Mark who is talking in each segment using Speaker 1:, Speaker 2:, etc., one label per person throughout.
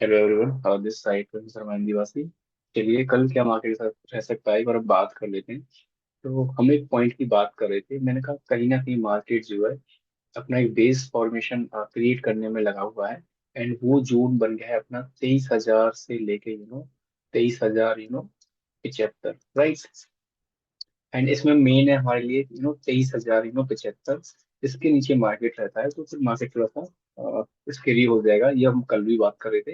Speaker 1: Hello everyone, this side professor Mahendra वासी। चलिए, कल क्या मार्केट के साथ रह सकता है एक बार अब बात कर लेते हैं। तो हम एक पॉइंट की बात कर रहे थे, मैंने कहा कहीं ना कहीं मार्केट जो है अपना एक बेस फॉर्मेशन क्रिएट करने में लगा हुआ है। एंड वो जोन बन गया है अपना 23,000 से लेके 23,000 75, राइट। एंड इसमें मेन है हमारे लिए 23,000 75। इसके नीचे मार्केट रहता है तो फिर मार्केट थोड़ा सा स्केरी हो जाएगा, ये हम कल भी बात कर रहे थे।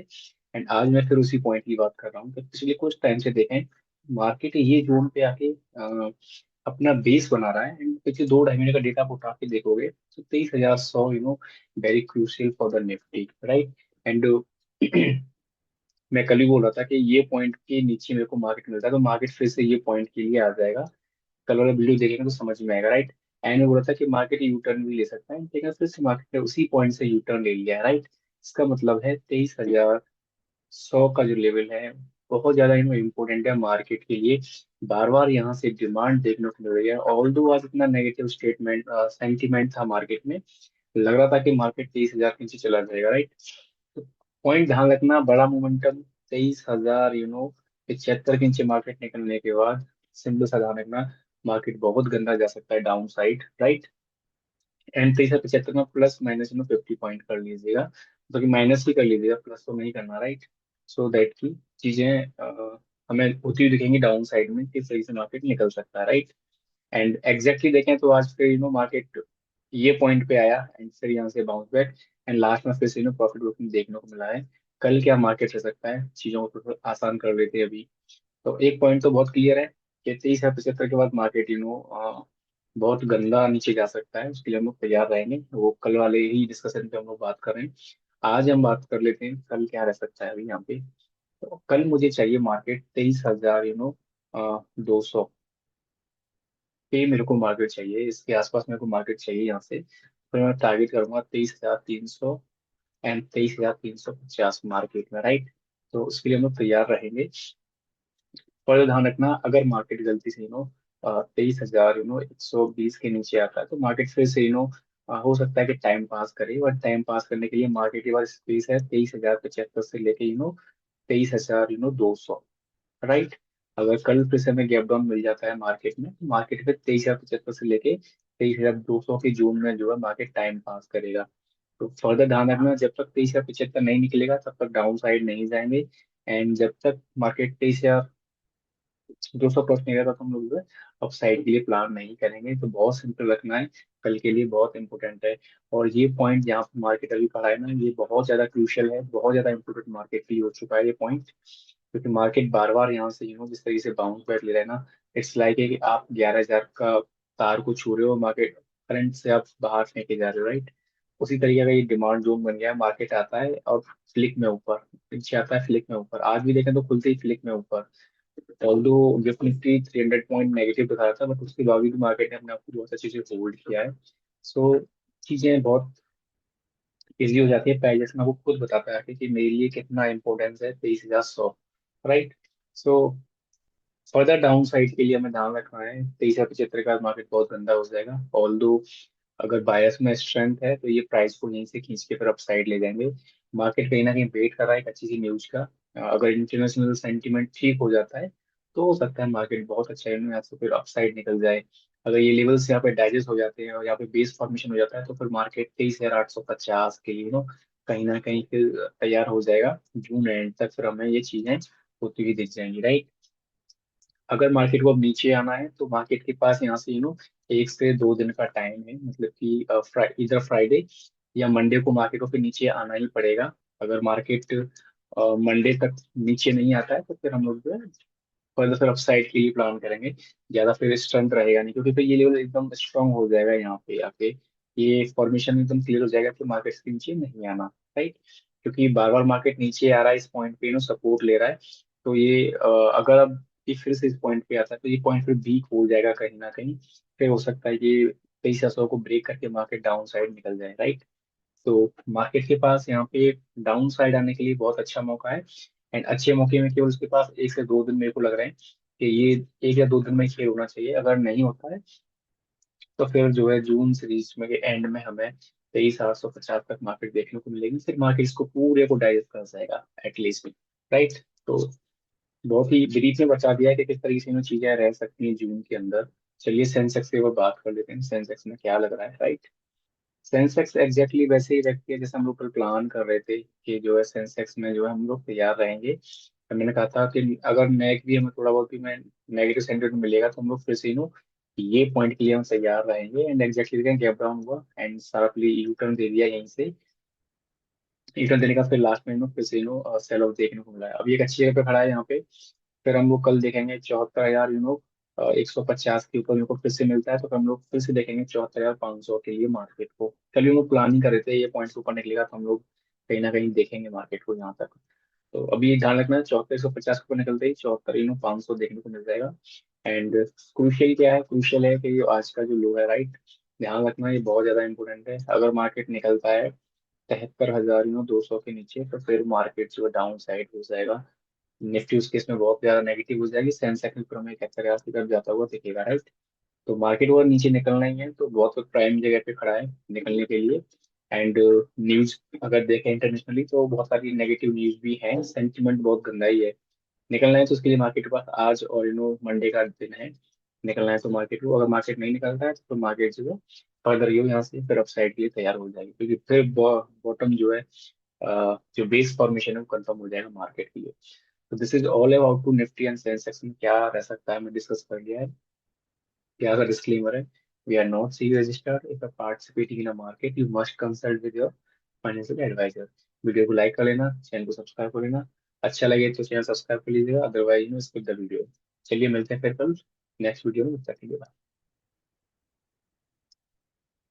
Speaker 1: एंड आज मैं फिर उसी पॉइंट की बात कर रहा हूँ कि पिछले कुछ टाइम से देखें मार्केट ये जोन पे आके अपना बेस बना रहा है। एंड पिछले 2 ढाई महीने का डेटा आप उठा के देखोगे तो 23,100 very crucial for the Nifty, right. And मैं कल ही बोल रहा था कि ये पॉइंट के नीचे मेरे को मार्केट मिलता है तो मार्केट फिर से ये पॉइंट के लिए आ जाएगा। कल वाला वीडियो देखेंगे तो समझ में आएगा, राइट। एंड में बोला था कि मार्केट यू टर्न भी ले सकता है, लेकिन फिर से मार्केट ने उसी पॉइंट से यू टर्न ले लिया है, राइट। इसका मतलब है 23,100 का जो लेवल है बहुत ज्यादा इम्पोर्टेंट है मार्केट के लिए। बार बार यहाँ से डिमांड देखने को मिल रही है, ऑल दो आज इतना नेगेटिव स्टेटमेंट सेंटीमेंट था मार्केट में। लग रहा था कि मार्केट 23,000 के नीचे चला जाएगा, राइट। तो पॉइंट ध्यान रखना, बड़ा मोमेंटम 23,000 75 के नीचे मार्केट निकलने के बाद सिंपल सा ध्यान रखना, मार्केट बहुत गंदा जा सकता है डाउन साइड, राइट। एंड 2375 में प्लस माइनस 50 पॉइंट कर लीजिएगा, तो कि माइनस ही कर लीजिएगा, प्लस तो नहीं करना, राइट। सो दैट की चीजें हमें होती हुई दिखेंगी डाउन साइड में कि सही से मार्केट निकल सकता है, राइट। एंड एग्जैक्टली देखें तो आज फिर मार्केट ये पॉइंट पे आया एंड फिर यहाँ से बाउंस बैक। एंड लास्ट में फिर से प्रॉफिट बुकिंग देखने को मिला है। कल क्या मार्केट रह सकता है, चीजों को थोड़ा आसान कर लेते हैं अभी। तो एक पॉइंट तो बहुत क्लियर है कि 23,75 के बाद मार्केट बहुत गंदा नीचे जा सकता है, उसके लिए हम लोग तैयार रहेंगे। वो कल वाले ही डिस्कशन पे हम लोग बात कर रहे हैं। आज हम बात कर लेते हैं कल क्या रह सकता है अभी यहाँ पे। तो कल मुझे चाहिए मार्केट 23,000 200 पे मेरे को मार्केट चाहिए, इसके आसपास मेरे को मार्केट चाहिए यहाँ से। फिर मैं टारगेट करूंगा 23,300 एंड 23,350 मार्केट में, राइट। तो उसके लिए हम लोग तैयार रहेंगे। पर ध्यान रखना, अगर मार्केट गलती से 23,000 120 के नीचे आता है तो मार्केट फिर से हो सकता है कि टाइम पास करे, और टाइम पास करने के लिए मार्केट के पास स्पेस है 23,075 से लेके 23,000 200, राइट। अगर कल फिर से हमें गैप डाउन मिल जाता है मार्केट में, मार्केट पे 23,075 से लेके 23,200 के जोन में जो है मार्केट टाइम पास करेगा। तो फर्दर ध्यान रखना, जब तक 23,075 नहीं निकलेगा तब तक डाउन साइड नहीं जाएंगे। एंड जब तक मार्केट 23,200 प्लस नहीं रहता तो हम लोग जो है अब साइड के लिए प्लान नहीं करेंगे। तो बहुत सिंपल रखना है, कल के लिए बहुत इंपॉर्टेंट है। और ये पॉइंट जहाँ पे मार्केट अभी खड़ा है ना, ये बहुत ज्यादा क्रूशियल है, बहुत ज्यादा इंपॉर्टेंट मार्केट के लिए हो चुका है ये पॉइंट। क्योंकि मार्केट बार बार यहाँ से जिस तरीके से बाउंस बैक ले रहा है ना, इट्स लाइक है कि आप 11,000 का तार को छू रहे हो, मार्केट करंट से आप बाहर फेंके जा रहे हो, राइट। उसी तरीके का ये डिमांड जोन बन गया है, मार्केट आता है और फ्लिक में ऊपर, नीचे आता है फ्लिक में ऊपर। आज भी देखें तो खुलते ही फ्लिक में ऊपर। Although gift Nifty 300 point negative दिखा रहा था, बट उसके बावजूद मार्केट ने अपने आप को बहुत अच्छी चीजें होल्ड किया है। सो चीजें बहुत इजी हो जाती है प्राइजेस में, आपको खुद बताता है कि मेरे लिए कितना इंपॉर्टेंस है 23,100, right. So further down side के लिए हमें ध्यान रखना है, 23,75 का मार्केट बहुत गंदा हो जाएगा। ऑल्दो अगर बायस में स्ट्रेंथ है तो ये प्राइस को यहीं से खींच के फिर अप साइड ले जाएंगे। मार्केट कहीं ना कहीं वेट कर रहा है एक अच्छी सी न्यूज का। अगर इंटरनेशनल सेंटीमेंट ठीक हो जाता है तो हो सकता है मार्केट बहुत अच्छा यहाँ से फिर अप साइड निकल जाए। अगर ये लेवल्स यहाँ पे डाइजेस्ट हो जाते हैं और यहाँ पे बेस फॉर्मेशन हो जाता है तो फिर मार्केट 23,850 के लिए कहीं ना कहीं फिर तैयार हो जाएगा। जून एंड तक फिर हमें ये चीजें होती हुई दिख जाएंगी, राइट। अगर मार्केट को अब नीचे आना है तो मार्केट के पास यहाँ से 1 से 2 दिन का टाइम है, मतलब कि इधर फ्राइडे या मंडे को मार्केट को फिर नीचे आना ही पड़ेगा। अगर मार्केट मंडे तक नीचे नहीं आता है तो फिर हम लोग जो है फर्दर फिर अपसाइड के लिए प्लान करेंगे। ज्यादा फिर स्ट्रेंथ रहेगा नहीं, क्योंकि फिर ये लेवल एकदम स्ट्रांग हो जाएगा यहाँ पे आके, ये फॉर्मेशन एकदम क्लियर हो जाएगा कि मार्केट के नीचे नहीं आना, राइट। क्योंकि बार बार मार्केट नीचे आ रहा है इस पॉइंट पे सपोर्ट ले रहा है। तो ये अगर अब ये फिर से इस पॉइंट पे आता है तो ये पॉइंट फिर वीक हो जाएगा कहीं ना कहीं। फिर हो सकता है कि 23,100 को ब्रेक करके मार्केट डाउन साइड निकल जाए, राइट। तो मार्केट के पास यहाँ पे डाउन साइड आने के लिए बहुत अच्छा मौका है। एंड अच्छे मौके में केवल उसके पास 1 से 2 दिन मेरे को लग रहे हैं कि ये 1 या 2 दिन में खेल होना चाहिए। अगर नहीं होता है तो फिर जो है जून सीरीज में के एंड में हमें 23,850 तक मार्केट देखने को मिलेगी, फिर मार्केट इसको पूरे को डाइजेस्ट कर जाएगा एटलीस्ट में, राइट। तो बहुत ही ब्रीफ में बता दिया है कि किस तरीके से इन चीजें रह सकती हैं जून के अंदर। चलिए सेंसेक्स के ऊपर बात कर लेते हैं, सेंसेक्स में क्या लग रहा है, राइट। सेंसेक्स एग्जैक्टली वैसे ही रखती है जैसे हम लोग कल प्लान कर रहे थे कि जो है सेंसेक्स में जो है हम लोग तैयार रहेंगे। तो मैंने कहा था कि अगर नेक भी हमें थोड़ा बहुत भी मैं नेगेटिव सेंटीमेंट मिलेगा तो हम लोग फिर से ये पॉइंट के लिए हम तैयार रहेंगे। एंड एग्जैक्टली गैप डाउन हुआ एंड सारा यू टर्न दे दिया यहीं से। रिटर्न देने का फिर लास्ट में फिर से सेल ऑफ देखने को मिला है। अभी एक अच्छी जगह पे खड़ा है यहाँ पे। फिर हम लोग कल देखेंगे 74,000 150 के ऊपर मेरे को फिर से मिलता है तो फिर हम लोग फिर से देखेंगे 74,500 के लिए मार्केट को। कल हम लोग प्लानिंग कर रहे थे ये पॉइंट ऊपर निकलेगा तो हम लोग कहीं ना कहीं देखेंगे मार्केट को यहाँ तक। तो अभी ध्यान रखना है 74,150 को निकलते ही 74,500 देखने को मिल जाएगा। एंड क्रूशियल क्या है, क्रूशियल है कि ये आज का जो लो है, राइट। ध्यान रखना ये बहुत ज्यादा इंपॉर्टेंट है। अगर मार्केट निकलता है 73,000 200 के नीचे तो फिर मार्केट जो डाउन साइड हो जाएगा। निफ्टी उसके इसमें बहुत ज्यादा नेगेटिव हो जाएगी, सेंसेक्स भी ऊपर में 71,000 की तरफ जाता हुआ दिखेगा, राइट। तो मार्केट वो नीचे निकलना ही है तो बहुत प्राइम जगह पे खड़ा है निकलने के लिए। एंड न्यूज अगर देखें इंटरनेशनली तो बहुत सारी नेगेटिव न्यूज भी है, सेंटिमेंट बहुत गंदा ही है। निकलना है तो उसके लिए मार्केट के पास आज और मंडे का दिन है। निकलना है तो मार्केट को, अगर मार्केट नहीं निकलता है तो मार्केट जो है फर्दर ये यहाँ से फिर अपसाइड के लिए तैयार हो जाएगी क्योंकि फिर बॉटम जो है जो बेस फॉर्मेशन है वो कंफर्म हो जाएगा मार्केट के लिए। तो this is all about to Nifty and Sensex में क्या रह सकता है, मैं डिस्कस कर लिया है। यहाँ का डिस्क्लेमर है, we are not C registered, if are participating in a market you must consult with your financial advisor. Video को लाइक कर लेना, चैनल को सब्सक्राइब कर लेना। अच्छा लगे तो चैनल सब्सक्राइब कर लीजिएगा, अदरवाइज स्किप द वीडियो। चलिए मिलते हैं फिर कल नेक्स्ट वीडियो में, तब तक के लिए bye।